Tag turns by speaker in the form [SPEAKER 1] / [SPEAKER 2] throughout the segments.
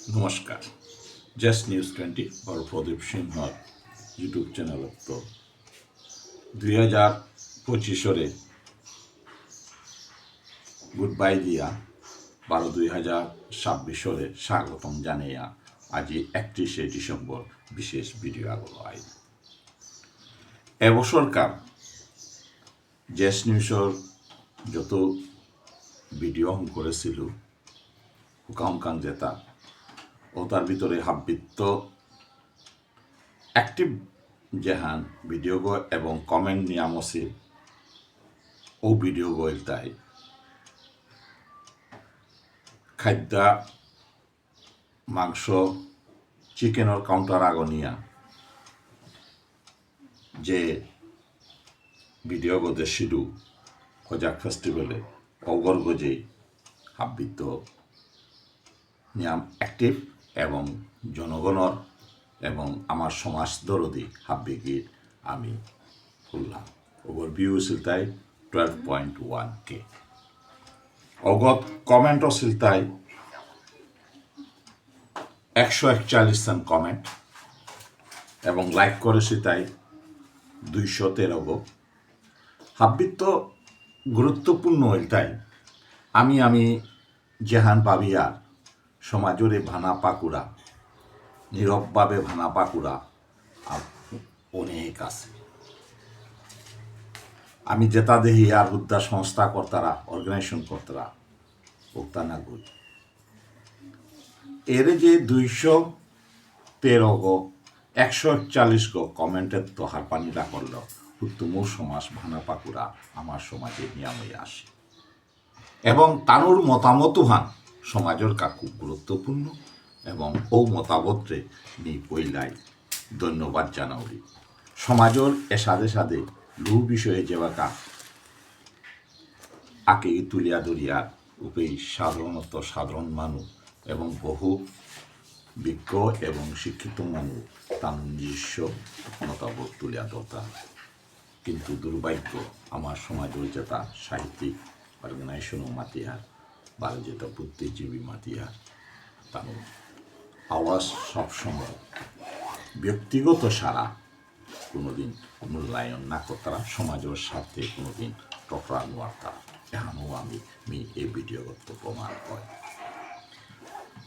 [SPEAKER 1] নমস্কাৰ just news 20 আৰু প্ৰদীপ সিংহৰ ইউটিউব চেনেলত 2025 গুড বাই দিয়া 12/2026 স্বাগতম জানিয়া আজি 31 ডিসেম্বর বিশেষ ভিডিও আগলো আইন এবছরকার জাষ্ট নিউজৰ যত ভিডিও করেছিল হুকাম জেতা ও তার ভিতরে হাববিত্ত অ্যাক্টিভ যেহান ভিডিও গো এবং কমেন্ট নিয়াম আছে ও ভিডিও গো তাই খাদ্য মাংস চিকেনের কাউন্টার আগনিয়া যে ভিডিও গো যে সিডু খোজাক ফেস্টিভ্যালে অগর গজে হাববিত্ত নিয়াম অ্যাক্টিভ এবং জনগণর এবং আমার সমাজ দরদি হাব্বিগির আমি খুললাম ওগর ভিউ ছিল তাই 12.1K অগত কমেন্টও ছিল তাই 141 কমেন্ট এবং লাইক করেছি তাই 213 গো হাব্বিত গুরুত্বপূর্ণ তাই আমি জেহান পাবিয়ার সমাজরে ভানা পাকুড়া নীরবভাবে ভানা পাকুড়া অনেক আছে আমি যেটা দেখি আর হুদ্দা সংস্থা কর্তারা অর্গানাইজেশন কর্তারা ওটা না গুড এর যে 213 গো 141 গো কমেন্টের তো হারপানিরা করলো উত্তমর সমাজ ভানা পাকুড়া আমার সমাজে নিয়মে আসে এবং তানুর মতামত হান সমাজের খুব গুরুত্বপূর্ণ এবং ও মতামতরে নি পইলাই ধন্যবাদ জানাওলি সমাজের এ সাথে সাথে লু বিষয়ে যেবাকা আকে তুলিয়া দরিয়ার উপেই সাধারণ মানুষ এবং বহু বিজ্ঞ এবং শিক্ষিত মানুষ তার নিজস্ব মতামত তুলিয়া ধরতা কিন্তু দুর্ভাগ্য আমার সমাজের যেটা সাহিত্যিক অর্গানাইজেশনও মাতিয়ার বা যেটা বুদ্ধিজীবী মাতিয়ার তার আওয়াজ সবসময় ব্যক্তিগত সারা কোনোদিন মূল্যায়ন না করতারা সমাজের স্বার্থে কোনোদিন টকরা নোয়ার্তা এখনও আমি এই ভিডিওগত প্রমাণ হয়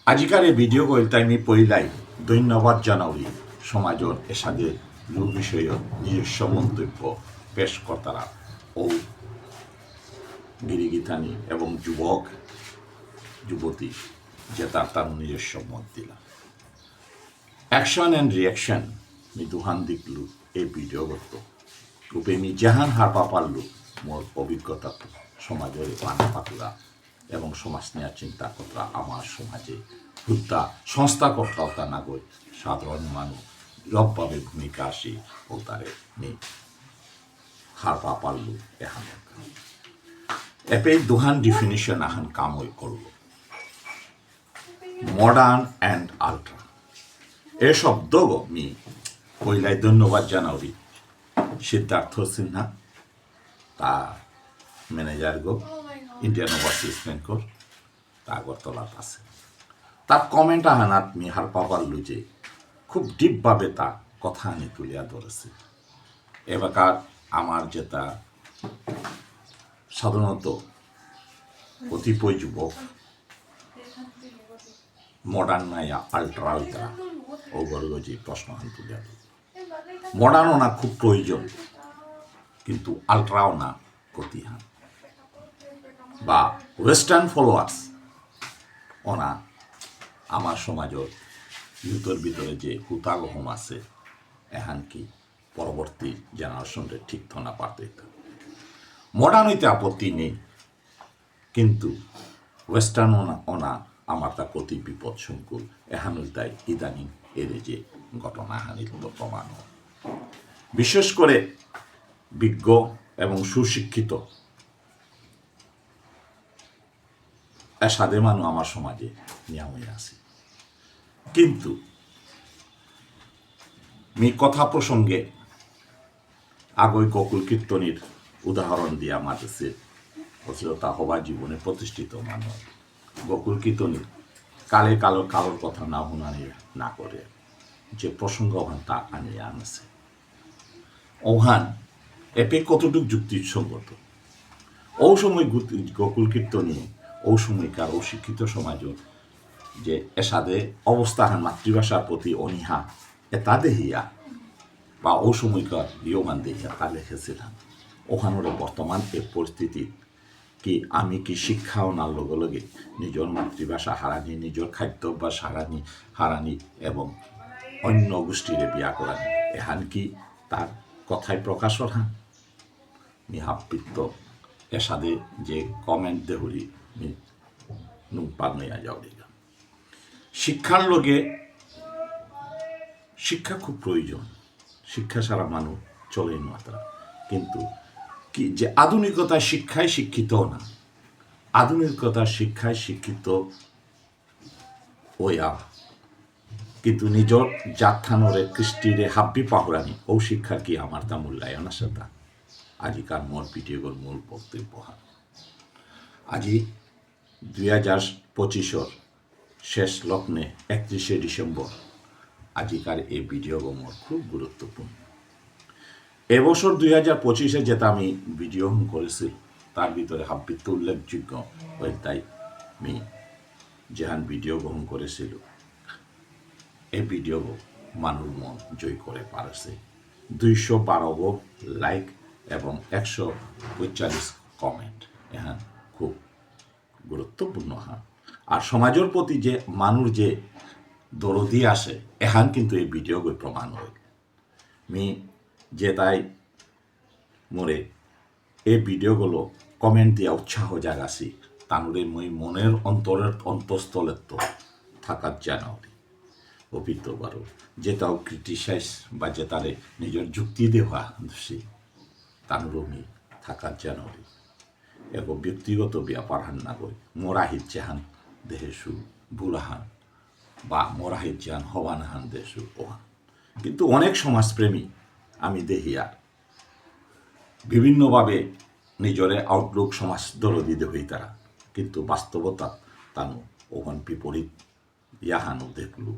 [SPEAKER 1] আজিকার এই ভিডিও কইল তাই আমি পইলাই ধন্যবাদ জানাওলি সমাজের এসাদের লোক বিষয়ে নিজস্ব মন্তব্য পেশ কর্তারা ও গিরিগিতানি এবং যুবক যুবতী যে তার নিজস্ব মত দিলাম অ্যাকশন অ্যান্ড রিয়াকশন মি দুহান দিকলু এই ভিডিও করত রূপে মি জাহান হারপা পারলু মোর অভিজ্ঞতা সমাজের পানা পাকুরা এবং সমাজ নেওয়ার চিন্তা কর্তা আমার সমাজে হুদ্দা সংস্থা কর্তাও তা নাগরিক সাধারণ মানুষ রবভাবে ভূমিকা আসি ও তারে নেই হারপা পারলু এহান এপে দুহান ডিফিনিশন আহান কামই করল মডার্ন অ্যান্ড আল্ট্রা এ শব্দ মি পইলাই ধন্যবাদ জানাওরি সিদ্ধার্থ সিনহা তা ম্যানেজার গো ইন্ডিয়ান ওভারসিজ ব্যাংকর তা আগরতলাত আছে তার কমেন্ট আহানাত মি হারপা পারলু যে খুব ডিপভাবে তা কথা আনি তুলিয়া ধরেছে এবাকার আমার যেটা সাধারণত কতিপয় যুবক মডার্ন নাইয়া আল্ট্রা আল্ট্রা ও গর্গ যে প্রশ্ন হান তুলিয়া মডার্নও না খুব প্রয়োজন কিন্তু আল্ট্রাও না কতিহান বা ওয়েস্টার্ন ফলোয়ার্স ওনা আমার সমাজের ইউথের ভিতরে যে হুতাগহম আছে এহান কি পরবর্তী জেনারেশনরে ঠিক থনা পারতে মডার্ন হইতে আপত্তি নেই কিন্তু ওয়েস্টার্ন ওনা আমার তা প্রতি বিপদ সংকুল এহানুল তাই ইদানিং এর যে ঘটনা হানিল প্রমাণ বিশেষ করে বিজ্ঞ এবং সুশিক্ষিত সাদে মানুষ আমার সমাজে নিয়মে আছে কিন্তু মি কথা প্রসঙ্গে আগৈ গকুল কীর্তনীর উদাহরণ দিয়ে আমার কাছে তা হবার জীবনে প্রতিষ্ঠিত মানুষ গকুল কীর্তনী কালে কালোর কথা না শুনানি না করে যে প্রসঙ্গ ওখান তা আনিয়ে আনছে ওহান এপে কতটুক যুক্তিসঙ্গত ও সময় গোকুল কীর্তনী ও সময়কার অশিক্ষিত সমাজ যে এসাদে অবস্থান মাতৃভাষার প্রতি অনীহা এটা দেহিয়া বা ও সময়কার ইয়মান দেহিয়া তা লিখেছিলাম ওখানোর বর্তমান এই পরিস্থিতি কি আমি কি শিক্ষাও নার লগে লগে নিজের মাতৃভাষা হারানি নিজের খাদ্যাভ্যাস হারানি এবং অন্য গোষ্ঠীরে বিয়া করানি এহান কি তার কথায় প্রকাশ হন নিহাপিত্ত এসাদে যে কমেন্ট দেহরি নুপার নইয়া যাও দিলাম শিক্ষার লগে শিক্ষা খুব প্রয়োজন শিক্ষা ছাড়া মানুষ চলেই মাত্রা কিন্তু কি যে আধুনিকতার শিক্ষায় শিক্ষিত না আধুনিকতার শিক্ষায় শিক্ষিত ওয়া কিন্তু নিজর জাতথানরে কৃষ্টিরে হাব্বি পাহরানি ও শিক্ষা কি আমার তা মূল্যায়ন আছে তা আজিকার মোর ভিডিওর মূল বক্তব্য আজি 2025 শেষ লগ্নে 31শে ডিসেম্বর আজিকার এই ভিডিও মোর খুব গুরুত্বপূর্ণ এবছর 2025 যেটা আমি ভিডিও করেছি তার ভিতরে হাব্বিত্ব উল্লেখযোগ্য ওই তাই আমি যেহান ভিডিও গ্রহণ করেছিল এই ভিডিও মানুষ মন জয় করে পারছে 212 লাইক এবং 145 কমেন্ট এহান খুব গুরুত্বপূর্ণ হান আর সমাজের প্রতি যে মানুষ যে দরদি আসে এহান কিন্তু এই ভিডিও প্রমাণ হয় আমি যে তাই মোরে এই ভিডিওগুলো কমেন্ট দিয়া উৎসাহ জাগাছি তানুরে মই মনের অন্তরের অন্তঃস্থলে তো থাকার জানাওরি অভিজ্ঞ বারো যেটাও ক্রিটিসাইজ বা যেটারে নিজের যুক্তি দেওয়া দোষী তানুরও মি থাকার জানাওরি এগো ব্যক্তিগত ব্যাপার হান না গই মোরাহিত জাহান দেহেসু বুলাহান বা মোরাহিত জাহান হবান হান দেশু ওহান কিন্তু অনেক সমাজপ্রেমী আমি দেহিয়ার বিভিন্নভাবে নিজরে আউটলুক সমাজ দরদি দেহই তারা কিন্তু বাস্তবতা তানু ওখান বিপরীত ইয়াহানু দেখলু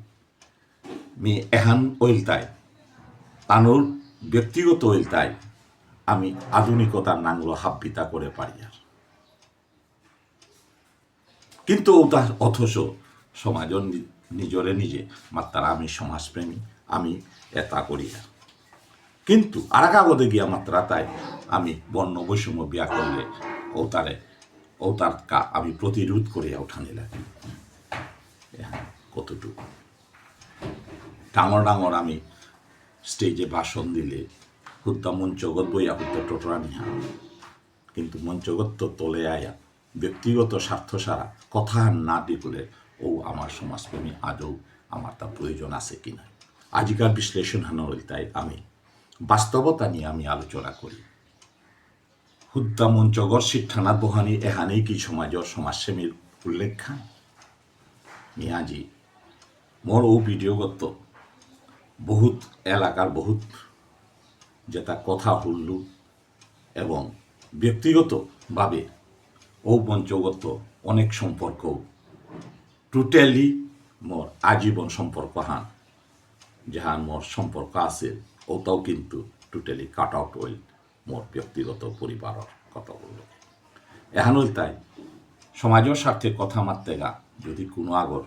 [SPEAKER 1] মি এহান ওইলতায় তানুর ব্যক্তিগত ওইলতায় আমি আধুনিকতার নাংলো হাব্বিতা করে পারি আর কিন্তু অথচ সমাজের নিজরে নিজে মাত্রা আমি সমাজপ্রেমী আমি এটা করি আর কিন্তু আর কাগজে গিয়া মাত্রা তাই আমি বর্ণ বৈষম্য বিয়া করলে ও তার আমি প্রতিরোধ করিয়া উঠানি লাগি কতটুকু ডাঙর ডাঙর আমি স্টেজে ভাষণ দিলে হুদ্দা মঞ্চগত বইয়া হুদ্দা টোটরা নিহা কিন্তু মঞ্চগত তো তলে আয়া ব্যক্তিগত স্বার্থ সারা কথা না দিলে ও আমার সমাজপ্রেমী আদৌ আমার তা প্রয়োজন আছে কিনা আজিকার বিশ্লেষণ হানোর তাই আমি বাস্তবতা নিয়ে আমি আলোচনা করি হুদ্দা মঞ্চগর শিক্ষানাথ বহানি এহানেই কি সমাজের সমাজসেমীর উল্লেখ খান মিয়াজি মোর ও ভিডিওগত বহুত এলাকার বহুত যেটা কথা হুল্লু এবং ব্যক্তিগতভাবে ও মঞ্চগত অনেক সম্পর্ক টোটালি মোর আজীবন সম্পর্ক হান যাহান মোর সম্পর্ক আছে ওটাও কিন্তু টোটালি কাট আউট হইল মোর ব্যক্তিগত পরিবারের কথা বলল এখন হইল তাই সমাজের স্বার্থে কথা মারতে গা যদি কোনো আগর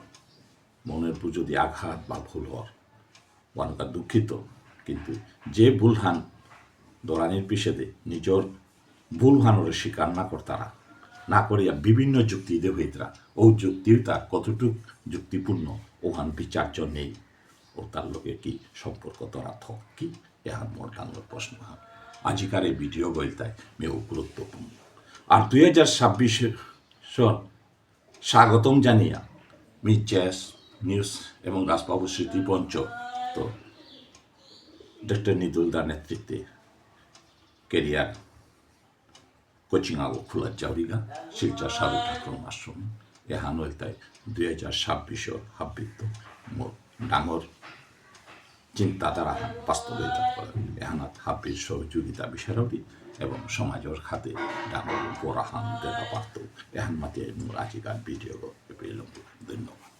[SPEAKER 1] মনের উপর যদি আঘাত বা ভুল হওয়ার অনেকটা দুঃখিত কিন্তু যে ভুল হান দরানির পিছেদে নিজের ভুল হানোর স্বীকার না করতারা না করিয়া বিভিন্ন যুক্তি দেবইতরা ও যুক্তিও তার কতটুক যুক্তিপূর্ণ ওহান বিচার্য নেই ও তার লোকে কি সম্পর্ক তরা থক কি এহান মোর ডাঙর প্রশ্ন হান আজিকার এই ভিডিও বইলতায় মেয়েও গুরুত্বপূর্ণ আর 2026 সন স্বাগতম জানিয়া মি চ্যাস নিউজ এবং রাজবাবু স্মৃতিপঞ্চ তো ডক্টর নিদুলদার নেতৃত্বে কেরিয়ার কোচিং আগো খোলা যাওরিগা শিলচর সাধু ঠাকুর আশ্রম এহান হইতায় 2026 হাব্বিত মোর ডাঙর চিন্তাধারা বাস্তবায়িত করে এহানাত হাব্বির সহযোগিতা বিচারী এবং সমাজের খাতে ডাঙর উপরাহান দেখা পারত এহান মাতে মোর আজিকার ভিডিও পেলাম ধন্যবাদ।